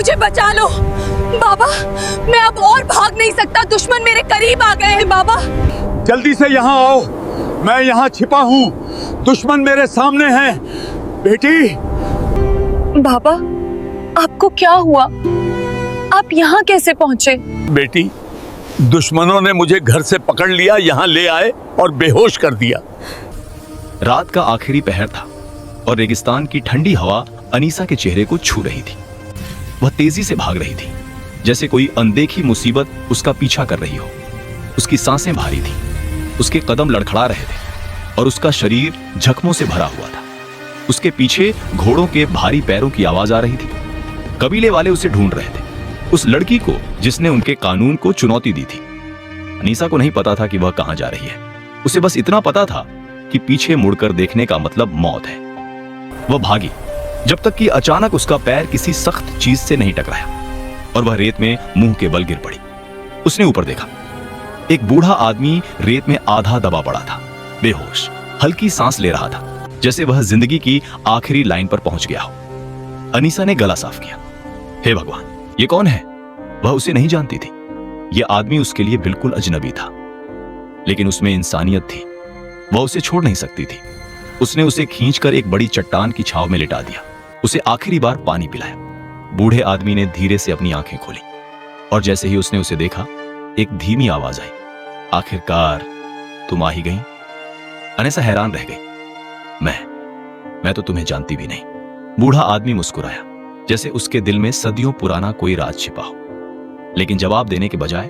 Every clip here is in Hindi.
मुझे बचा लो बाबा, मैं अब और भाग नहीं सकता, दुश्मन मेरे करीब आ गए हैं बाबा। जल्दी से यहाँ आओ, मैं यहाँ छिपा हूँ, दुश्मन मेरे सामने है। बेटी। बाबा, आपको क्या हुआ? आप यहाँ कैसे पहुँचे? बेटी, दुश्मनों ने मुझे घर से पकड़ लिया, यहाँ ले आए और बेहोश कर दिया। रात का आखिरी पहर था और रेगिस्तान की ठंडी हवा अनीसा के चेहरे को छू रही थी। वह तेजी से भाग रही थी, जैसे कोई अनदेखी मुसीबत उसका पीछा कर रही हो। उसकी सांसें भारी थी, उसके कदम लड़खड़ा रहे थे और उसका शरीर जख्मों से भरा हुआ था। उसके पीछे घोड़ों के भारी पैरों की आवाज आ रही थी। कबीले वाले उसे ढूंढ रहे थे, उस लड़की को जिसने उनके कानून को चुनौती दी थी। अनीसा को नहीं पता था कि वह कहां जा रही है। उसे बस इतना पता था कि पीछे मुड़कर देखने का मतलब मौत है। वह भागी जब तक कि अचानक उसका पैर किसी सख्त चीज से नहीं टकराया और वह रेत में मुंह के बल गिर पड़ी। उसने ऊपर देखा, एक बूढ़ा आदमी रेत में आधा दबा पड़ा था, बेहोश, हल्की सांस ले रहा था, जैसे वह जिंदगी की आखिरी लाइन पर पहुंच गया हो। अनीसा ने गला साफ किया। हे भगवान, ये कौन है? वह उसे नहीं जानती थी। यह आदमी उसके लिए बिल्कुल अजनबी था, लेकिन उसमें इंसानियत थी। वह उसे छोड़ नहीं सकती थी। उसने उसे खींचकर एक बड़ी चट्टान की छांव में लिटा दिया, उसे आखिरी बार पानी पिलाया। बूढ़े आदमी ने धीरे से अपनी आंखें खोली और जैसे ही उसने उसे देखा, एक धीमी आवाज आई, आखिरकार तुम आ ही गई। अनीसा हैरान रह गई। मैं तो तुम्हें जानती भी नहीं। बूढ़ा आदमी मुस्कुराया, जैसे उसके दिल में सदियों पुराना कोई राज छिपा हो, लेकिन जवाब देने के बजाय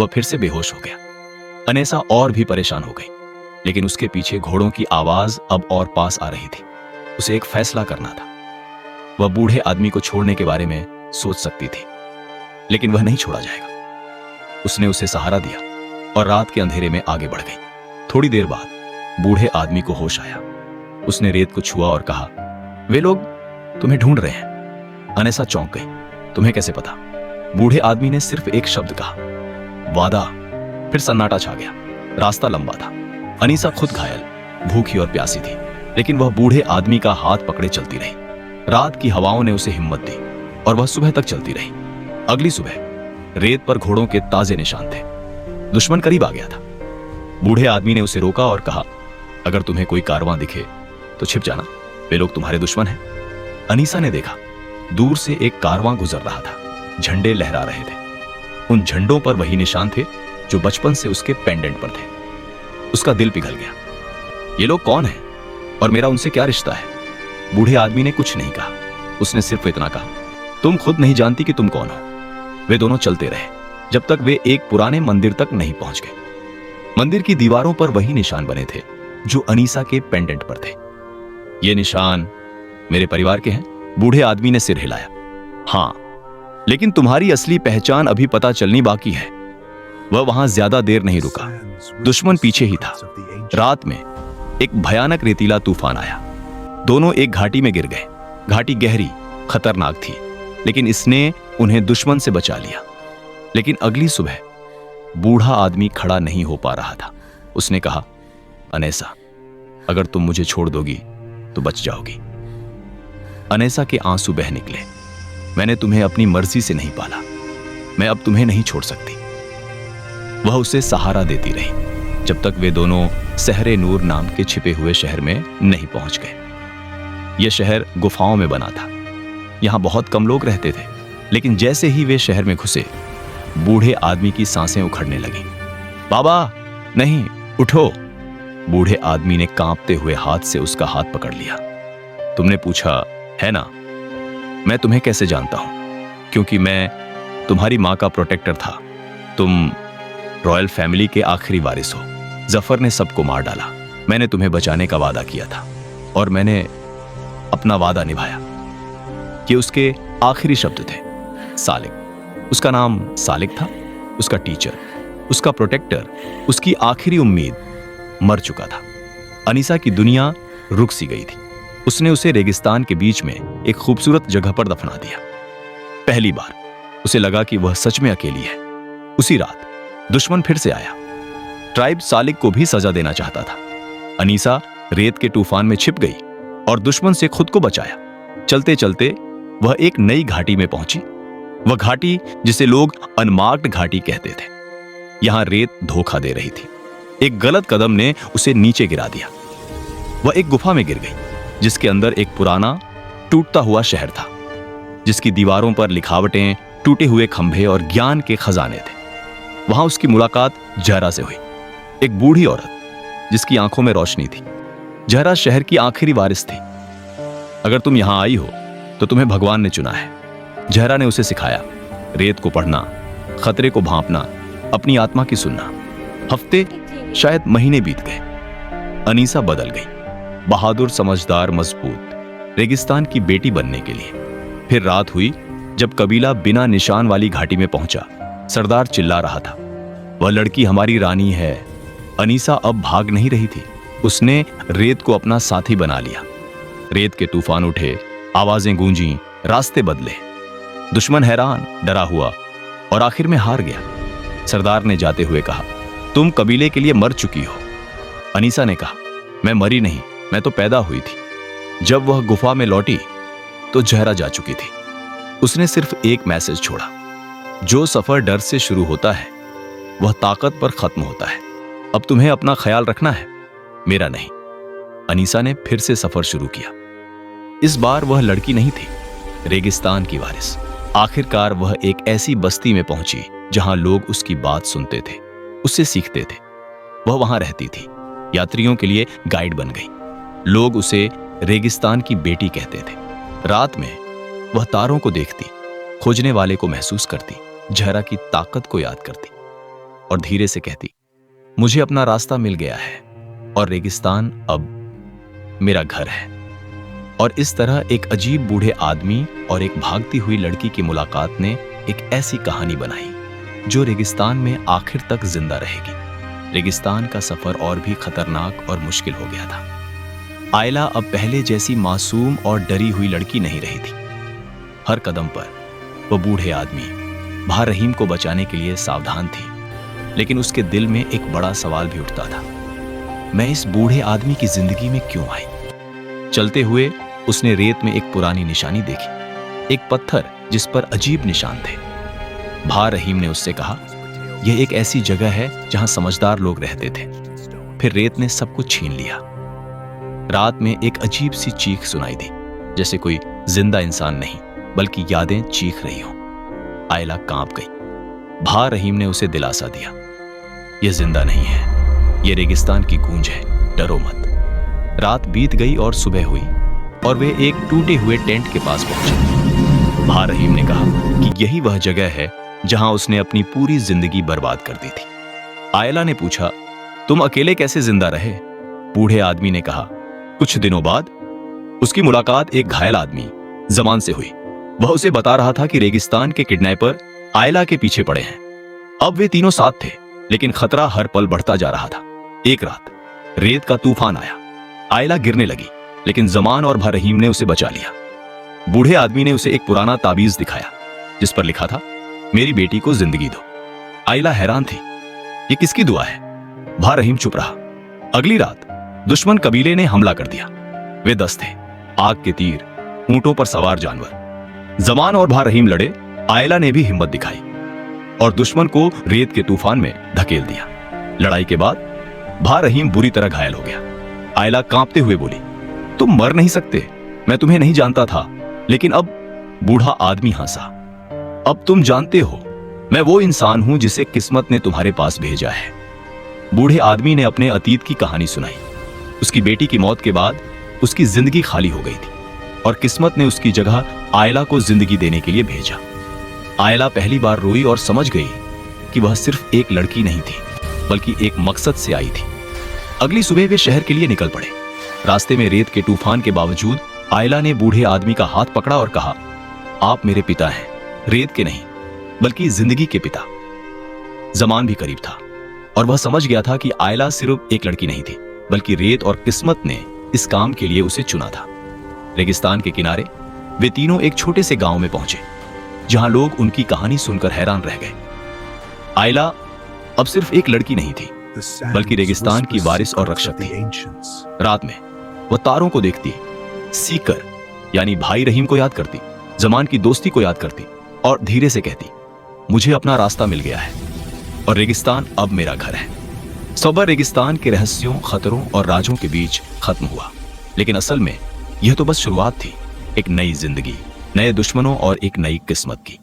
वह फिर से बेहोश हो गया। अनीसा और भी परेशान हो गई, लेकिन उसके पीछे घोड़ों की आवाज अब और पास आ रही थी। उसे एक फैसला करना था। वह बूढ़े आदमी को छोड़ने के बारे में सोच सकती थी, लेकिन वह नहीं छोड़ा जाएगा। उसने उसे सहारा दिया और रात के अंधेरे में आगे बढ़ गई। थोड़ी देर बाद बूढ़े आदमी को होश आया। उसने रेत को छुआ और कहा, वे लोग तुम्हें ढूंढ रहे हैं। अनीसा चौंक गई। तुम्हें कैसे पता? बूढ़े आदमी ने सिर्फ एक शब्द कहा, वादा। फिर सन्नाटा छा गया। रास्ता लंबा था। अनीसा खुद घायल, भूखी और प्यासी थी, लेकिन वह बूढ़े आदमी का हाथ पकड़े चलती रही। रात की हवाओं ने उसे हिम्मत दी और वह सुबह तक चलती रही। अगली सुबह रेत पर घोड़ों के ताजे निशान थे। दुश्मन करीब आ गया था। बूढ़े आदमी ने उसे रोका और कहा, अगर तुम्हें कोई कारवां दिखे तो छिप जाना, वे लोग तुम्हारे दुश्मन हैं। अनीसा ने देखा, दूर से एक कारवां गुजर रहा था। झंडे लहरा रहे थे। उन झंडों पर वही निशान थे जो बचपन से उसके पेंडेंट पर थे। उसका दिल पिघल गया। ये लोग कौन हैं और मेरा उनसे क्या रिश्ता है? बूढ़े आदमी ने कुछ नहीं कहा। उसने सिर्फ इतना कहा, तुम खुद नहीं जानती कि तुम कौन हो। वे दोनों चलते रहे जब तक वे एक पुराने मंदिर तक नहीं पहुंच गए। मंदिर की दीवारों पर वही निशान बने थे जो अनीसा के पेंडेंट पर थे। ये निशान मेरे परिवार के हैं। बूढ़े आदमी ने सिर हिलाया। हां, लेकिन तुम्हारी असली पहचान अभी पता चलनी बाकी है। वह वहां ज्यादा देर नहीं रुका। दुश्मन पीछे ही था। रात में एक भयानक रेतीला तूफान आया। दोनों एक घाटी में गिर गए। घाटी गहरी, खतरनाक थी, लेकिन इसने उन्हें दुश्मन से बचा लिया। लेकिन अगली सुबह बूढ़ा आदमी खड़ा नहीं हो पा रहा था। उसने कहा, अनीसा, अगर तुम मुझे छोड़ दोगी तो बच जाओगी। अनीसा के आंसू बह निकले। मैंने तुम्हें अपनी मर्जी से नहीं पाला। मैं अब तुम्हें नहीं छोड़ सकती। वह उसे सहारा देती रही जब तक वे दोनों सहरे नूर नाम के छिपे हुए शहर में नहीं पहुंच गए। यह शहर गुफाओं में बना था। यहां बहुत कम लोग रहते थे, लेकिन जैसे ही वे शहर में घुसे, बूढ़े आदमी की सांसें उखड़ने लगी। बाबा, नहीं, उठो। बूढ़े आदमी ने कांपते हुए हाथ से उसका हाथ पकड़ लिया। तुमने पूछा है ना, मैं तुम्हें कैसे जानता हूं? क्योंकि मैं तुम्हारी मां का प्रोटेक्टर था। तुम रॉयल फैमिली के आखिरी वारिस हो। जफर ने सबको मार डाला। मैंने तुम्हें बचाने का वादा किया था और मैंने अपना वादा निभाया। ये उसके आखिरी शब्द थे। सालिक, उसका नाम सालिक था। उसका टीचर, उसका प्रोटेक्टर, उसकी आखिरी उम्मीद मर चुका था। अनीसा की दुनिया रुक सी गई थी। उसने उसे रेगिस्तान के बीच में एक खूबसूरत जगह पर दफना दिया। पहली बार उसे लगा कि वह सच में अकेली है। उसी रात दुश्मन फिर से आया। ट्राइब सालिक को भी सजा देना चाहता था। अनीसा रेत के तूफान में छिप गई और दुश्मन से खुद को बचाया। चलते चलते वह एक नई घाटी में पहुंची वह घाटी जिसे लोग अनमार्क्ड घाटी कहते थे। यहां रेत धोखा दे रही थी। एक गलत कदम ने उसे नीचे गिरा दिया। वह एक गुफा में गिर गई, जिसके अंदर एक पुराना टूटता हुआ शहर था, जिसकी दीवारों पर लिखावटें, टूटे हुए खंभे और ज्ञान के खजाने थे। वहां उसकी मुलाकात जहरा से हुई, एक बूढ़ी औरत जिसकी आंखों में रोशनी थी। जहरा शहर की आखिरी वारिस थी। अगर तुम यहां आई हो तो तुम्हें भगवान ने चुना है। जहरा ने उसे सिखाया, रेत को पढ़ना, खतरे को भांपना, अपनी आत्मा की सुनना। हफ्ते, शायद महीने बीत गए। अनीसा बदल गई, बहादुर, समझदार, मजबूत, रेगिस्तान की बेटी बनने के लिए। फिर रात हुई जब कबीला बिना निशान वाली घाटी में पहुंचा। सरदार चिल्ला रहा था, वह लड़की हमारी रानी है। अनीसा अब भाग नहीं रही थी। उसने रेत को अपना साथी बना लिया। रेत के तूफान उठे, आवाजें गूंजी, रास्ते बदले। दुश्मन हैरान, डरा हुआ और आखिर में हार गया। सरदार ने जाते हुए कहा, तुम कबीले के लिए मर चुकी हो। अनीसा ने कहा, मैं मरी नहीं, मैं तो पैदा हुई थी। जब वह गुफा में लौटी तो जहरा जा चुकी थी। उसने सिर्फ एक मैसेज छोड़ा, जो सफर डर से शुरू होता है वह ताकत पर खत्म होता है। अब तुम्हें अपना ख्याल रखना है, मेरा नहीं। अनीसा ने फिर से सफर शुरू किया। इस बार वह लड़की नहीं थी, रेगिस्तान की वारिस। आखिरकार वह एक ऐसी बस्ती में पहुंची जहां लोग उसकी बात सुनते थे, उससे सीखते थे। वह वहां रहती थी, यात्रियों के लिए गाइड बन गई। लोग उसे रेगिस्तान की बेटी कहते थे। रात में वह तारों को देखती, खोजने वाले को महसूस करती, जहरा की ताकत को याद करती और धीरे से कहती, मुझे अपना रास्ता मिल गया है और रेगिस्तान अब मेरा घर है। और इस तरह एक अजीब बूढ़े आदमी और एक भागती हुई लड़की की मुलाकात ने एक ऐसी कहानी बनाई जो रेगिस्तान में आखिर तक जिंदा रहेगी। रेगिस्तान का सफर और भी खतरनाक और मुश्किल हो गया था। आयला अब पहले जैसी मासूम और डरी हुई लड़की नहीं रही थी। हर कदम पर वह बूढ़े आदमी भा रहीम को बचाने के लिए सावधान थी, लेकिन उसके दिल में एक बड़ा सवाल भी उठता था, मैं इस बूढ़े आदमी की जिंदगी में क्यों आई? चलते हुए उसने रेत में एक पुरानी निशानी देखी, एक पत्थर जिस पर अजीब निशान थे। भा रहीम ने उससे कहा, यह एक ऐसी जगह है जहां समझदार लोग रहते थे। फिर रेत ने सब कुछ छीन लिया। रात में एक अजीब सी चीख सुनाई दी, जैसे कोई जिंदा इंसान नहीं बल्कि यादें चीख रही हों। आयला कांप गई। भा रहीम ने उसे दिलासा दिया, यह जिंदा नहीं है, यह रेगिस्तान की गूंज है, डरो मत। रात बीत गई और सुबह हुई और वे एक टूटे हुए टेंट के पास पहुंचे। भा रहीम ने कहा कि यही वह जगह है जहां उसने अपनी पूरी जिंदगी बर्बाद कर दी थी। आयला ने पूछा, तुम अकेले कैसे जिंदा रहे? बूढ़े आदमी ने कहा, कुछ दिनों बाद उसकी मुलाकात एक घायल आदमी जमान से हुई। वह उसे बता रहा था कि रेगिस्तान के किडनैपर आयला के पीछे पड़े हैं। अब वे तीनों साथ थे, लेकिन खतरा हर पल बढ़ता जा रहा था। एक रात रेत का तूफान आया। आयला गिरने लगी, लेकिन जमान और भा रहीम ने उसे बचा लिया। बूढ़े आदमी ने उसे एक पुराना ताबीज दिखाया जिस पर लिखा था, मेरी बेटी को जिंदगी दो। आयला हैरान थी, ये किसकी दुआ है? भा रहीम चुप रहा। अगली रात दुश्मन कबीले ने हमला कर दिया। वे 10 थे, आग के तीर, ऊंटों पर सवार जानवर। जमान और भा रहीम लड़े। आयला ने भी हिम्मत दिखाई और दुश्मन को रेत के तूफान में धकेल दिया। लड़ाई के बाद भा रहीम बुरी तरह घायल हो गया। आयला कांपते हुए बोली, तुम मर नहीं सकते, मैं तुम्हें नहीं जानता था। लेकिन अब बूढ़ा आदमी हंसा, अब तुम जानते हो, मैं वो इंसान हूं जिसे किस्मत ने तुम्हारे पास भेजा है। बूढ़े आदमी ने अपने अतीत की कहानी सुनाई। उसकी बेटी की मौत के बाद उसकी जिंदगी खाली हो गई थी और किस्मत ने उसकी जगह आयला को जिंदगी देने के लिए भेजा। आयला पहली बार रोई और समझ गई कि वह सिर्फ एक लड़की नहीं थी, बल्कि एक मकसद से आई थी। अगली सुबह वे शहर के लिए निकल पड़े। रास्ते में रेत के तूफान के बावजूद आयला ने बूढ़े आदमी का हाथ पकड़ा और कहा, आप मेरे पिता हैं, रेत के नहीं बल्कि जिंदगी के पिता। जमान भी करीब था और वह समझ गया था कि आयला सिर्फ एक लड़की नहीं थी, बल्कि रेत और किस्मत ने इस काम के लिए उसे चुना था। रेगिस्तान के किनारे वे तीनों एक छोटे से गांव में पहुंचे, जहां लोग उनकी कहानी सुनकर हैरान रह गए। आयला अब सिर्फ एक लड़की नहीं थी, बल्कि रेगिस्तान की वारिस और रक्षक थी। रात में वह तारों को देखती, सीकर यानी भाई रहीम को याद करती, जमान की दोस्ती को याद करती और धीरे से कहती, मुझे अपना रास्ता मिल गया है और रेगिस्तान अब मेरा घर है। सौबा रेगिस्तान के रहस्यों, खतरों और राजों के बीच खत्म हुआ, लेकिन असल में यह तो बस शुरुआत थी, एक नई जिंदगी, नए दुश्मनों और एक नई किस्मत की।